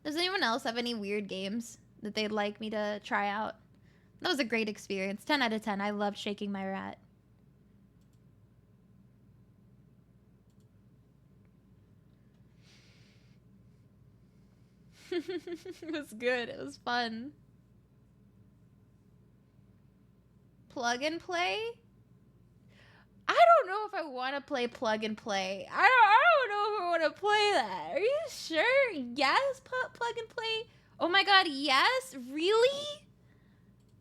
Does anyone else have any weird games that they'd like me to try out? That was a great experience. 10 out of 10. I loved shaking my rat. It was good. It was fun. Plug and play? I don't know if I want to play plug and play. I don't know if I want to play that. Are you sure? Yes, plug and play? Oh my god, yes? Really?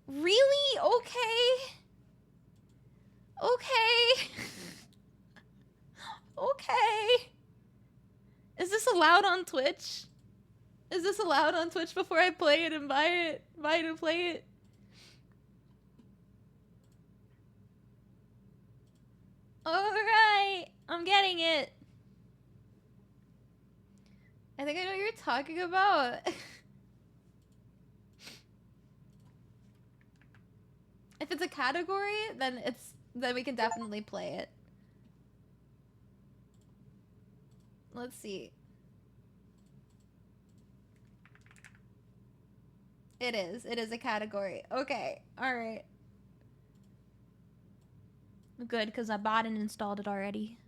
Really? Okay. Okay. Okay. Is this allowed on Twitch? Is this allowed on Twitch before I play it and buy it? Buy it and play it? Alright. I'm getting it. I think I know what you're talking about. If it's a category, then we can definitely play it. Let's see. It is. It is a category. Okay. Alright. Good, because I bought and installed it already.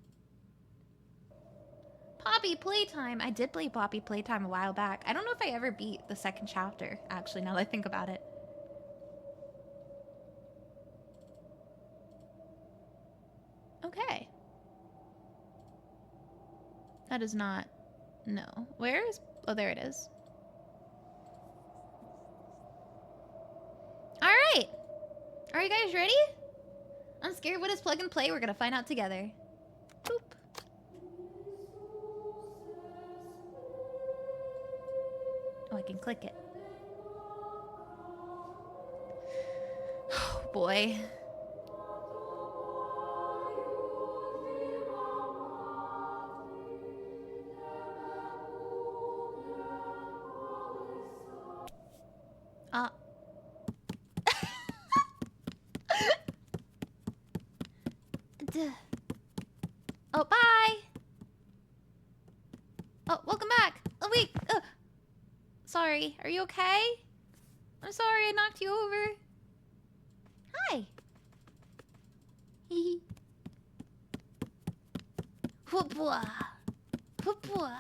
Poppy Playtime. I did play Poppy Playtime a while back. I don't know if I ever beat the second chapter, actually, now that I think about it. Okay. That is not... No. Where is... Oh, there it is. Alright! Are you guys ready? I'm scared what is plug and play. We're gonna find out together. Boop. Oh, I can click it. Oh, boy. Oh, bye! Oh, welcome back! Oh, wait! Sorry, are you okay? I'm sorry I knocked you over. Hi! Hee Whoopwa! Whoopwa!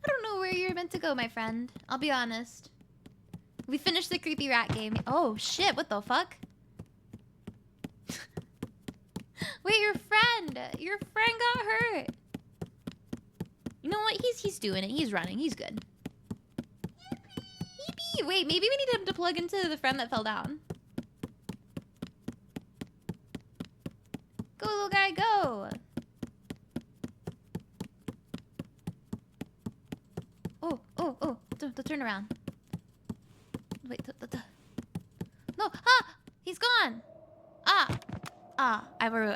I don't know where you're meant to go, my friend. I'll be honest. We finished the creepy rat game. Oh, shit, what the fuck? Wait, your friend! Your friend got hurt! You know what? He's doing it. He's running. He's good. Yippee! Wait, maybe we need him to plug into the friend that fell down. Go, little guy, go! Oh, the turnaround. Wait, no! Ah! He's gone!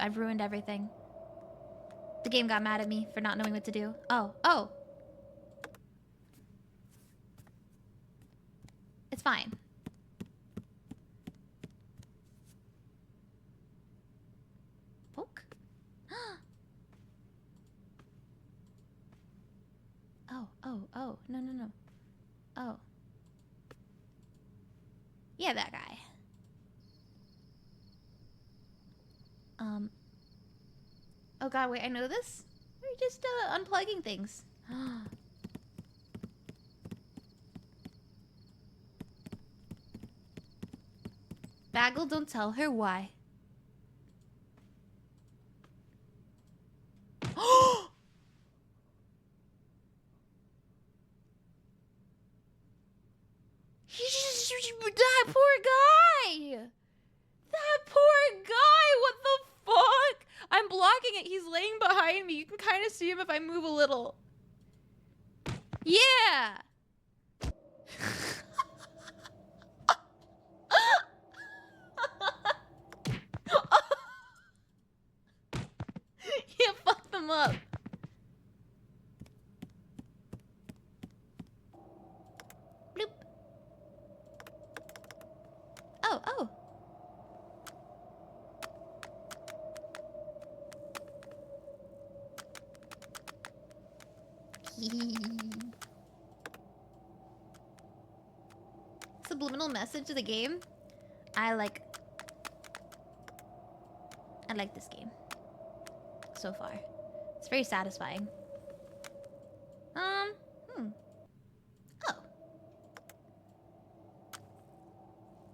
I've ruined everything. The game got mad at me for not knowing what to do. Oh. It's fine. Poke? Oh. No. Oh. Yeah, that guy. Oh god, wait, I know this? We're just, unplugging things. Bagel, don't tell her why. That poor guy! That poor guy! What the fuck? I'm blocking it. He's laying behind me. You can kind of see him if I move a little. Yeah! Yeah, fuck them up. Bloop. Oh. Subliminal message to the game. I like this game so far. It's very satisfying. Oh.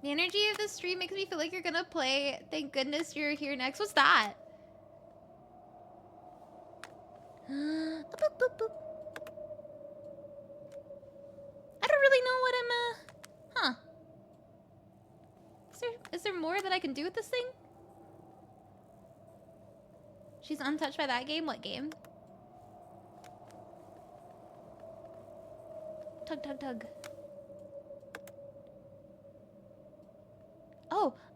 The energy of the stream makes me feel like you're gonna play. Thank goodness you're here next. What's that? Boop, boop, boop. I don't really know what I'm, huh. Is there more that I can do with this thing? She's untouched by that game? What game? Tug, tug, tug.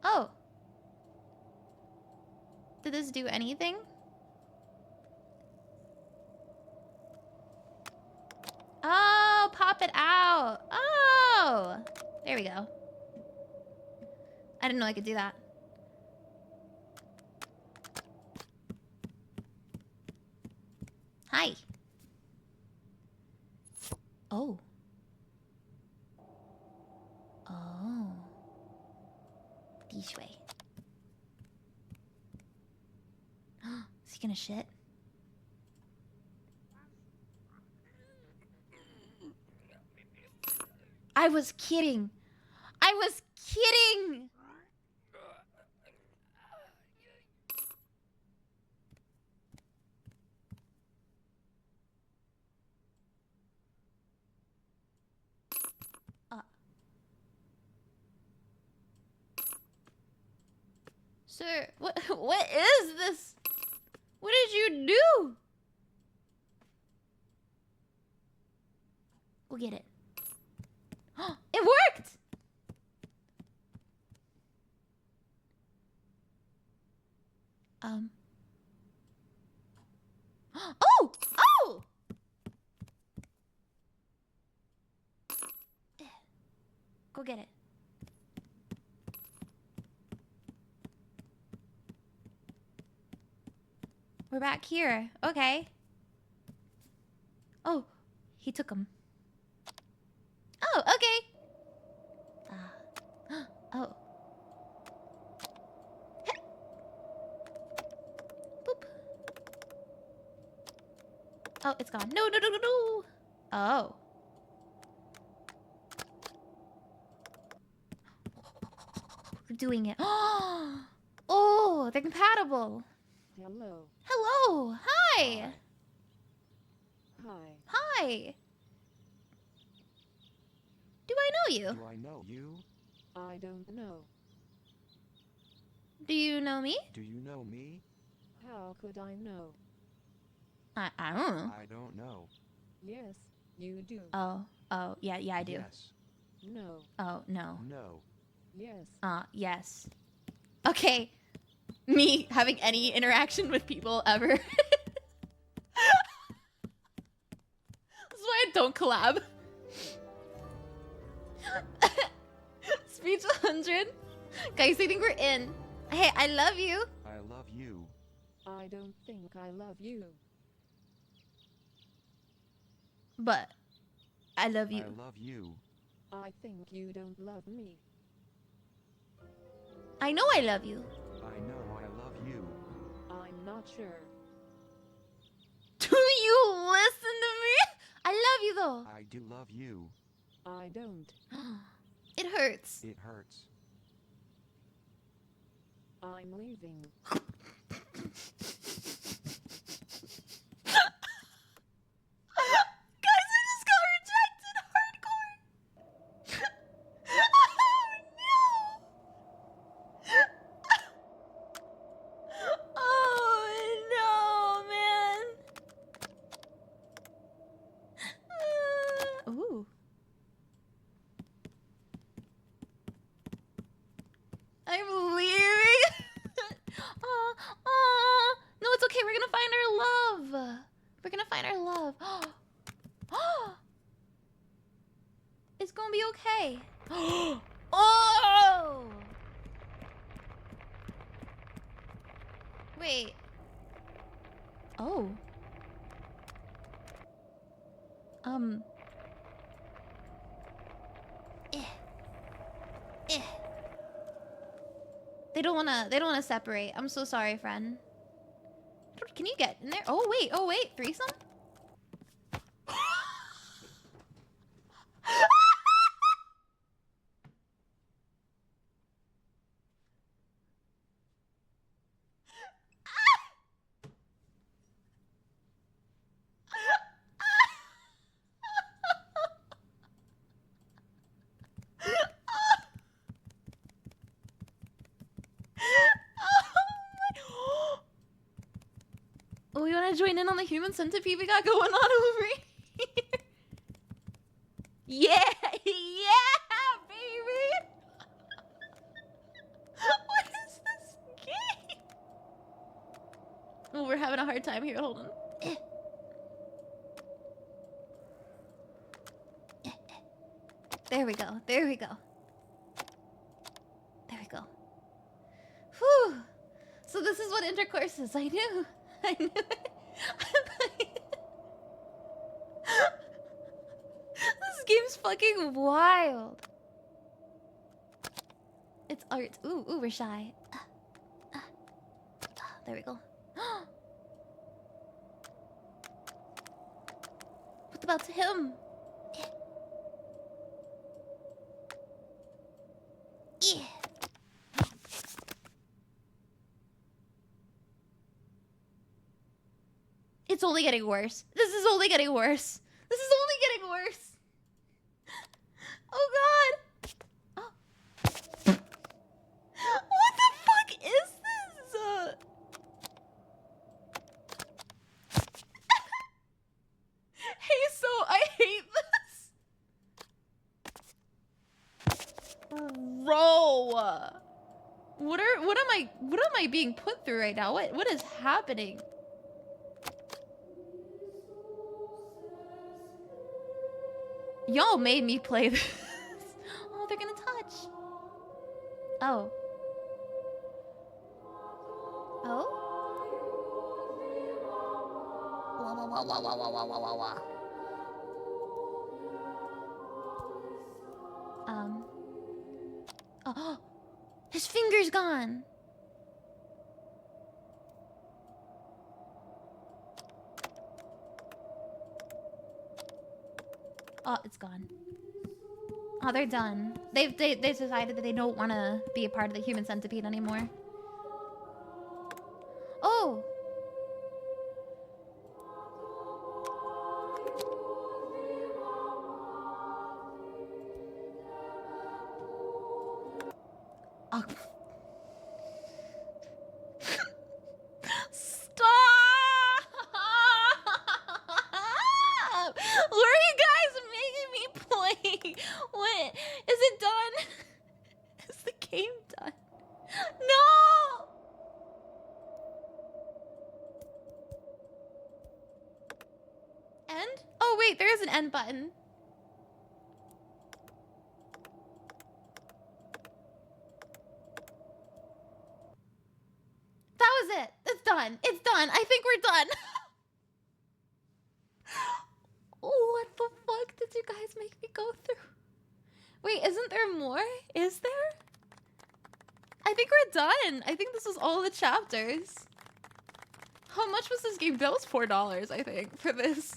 Oh. Did this do anything? Oh, pop it out. Oh, there we go. I didn't know I could do that. Hi. Oh. Oh. This way. Is he gonna shit? I was kidding. I was kidding. Sir, what is this? What did you do? Go get it. It worked! Oh! Oh! Go get it. We're back here. Okay. Oh, he took him. Oh, okay. Oh. Boop. Oh, it's gone. No, no, no, no, no. Oh. We're doing it. Oh, they're compatible. Hello. Hello. Hi. Hi. Hi. Do I know you? Do I know you? I don't know. Do you know me? Do you know me? How could I know? I don't know. I don't know. Yes, you do. Oh, yeah, I do. Yes. No. Oh, no. No. Yes. Yes. Okay. Me having any interaction with people ever. That's why I don't collab. Speech 100. Guys, I think we're in. Hey, I love you. I love you. I don't think I love you. But I love you. I love you. I think you don't love me. I know I love you. I know I love you. I'm not sure. Do you listen to me? I love you though. I do love you. I don't. It hurts. It hurts. I'm leaving. Guys, I just got rejected hardcore. Oh no, man. Ooh. I'm leaving. No, it's okay. We're gonna find our love. We're gonna find our love. It's gonna be okay. Oh! Wait. Oh. Eh. Eh. They don't wanna separate. I'm so sorry, friend. Can you get in there? Oh wait, threesome? Oh, you wanna join in on the human centipede we got going on over here? Yeah, yeah, baby. What is this game? Oh, we're having a hard time here. Hold on. There we go. There we go. There we go. Whew. So this is what intercourse is. I knew. I knew it. This game's fucking wild. It's art. Ooh, we're shy. There we go. What about him? Yeah. It's only getting worse. This is only getting worse. This is only getting worse. Oh god. Oh. What the fuck is this? Hey, so I hate this. Bro. What am I being put through right now? What is happening? Y'all made me play this. Oh, they're gonna touch. Oh. Oh? Wah, wah, wah, wah, wah, wah, wah, wah, wah. Oh, his finger's gone. Oh, it's gone. Oh, they're done. They decided that they don't want to be a part of the human centipede anymore. Oh. Oh. Stop! Where are you guys making me play? What? Is it done? Is the game done? No! End? Oh wait, there is an end button. That was it. It's done. It's done. I think we're done. What the fuck did you guys make me go through? Wait, isn't there more? Is there? I think we're done. I think this was all the chapters. How much was this game? That was $4, I think, for this.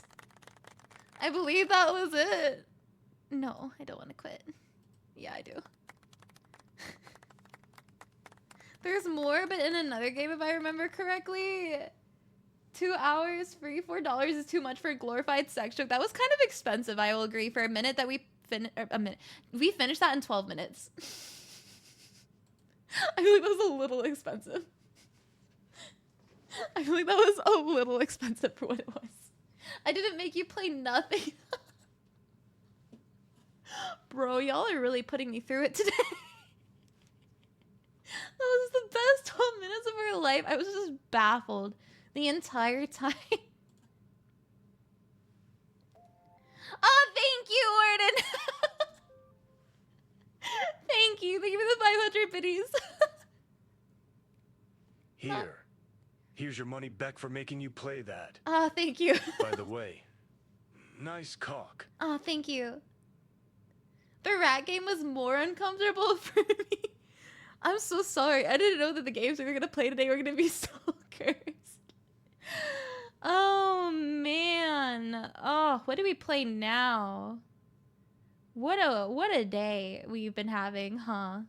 I believe that was it. No, I don't want to quit. Yeah, I do. There's more, but in another game, if I remember correctly. 2 hours free, $4 is too much for a glorified sex joke. That was kind of expensive, I will agree. For a minute that we finished that in 12 minutes. I feel like that was a little expensive. I feel like that was a little expensive for what it was. I didn't make you play nothing. Bro, y'all are really putting me through it today. That was the best 12 minutes of our life. I was just baffled the entire time. Oh, thank you, Warden. Thank you. Thank you for the 500 biddies. Here. Here's your money back for making you play that. Ah, thank you. By the way, Nice cock. Oh, thank you. The rat game was more uncomfortable for me. I'm so sorry. I didn't know that the games we were gonna play today were gonna be so cursed. Oh man. Oh, what do we play now? What a day we've been having, huh?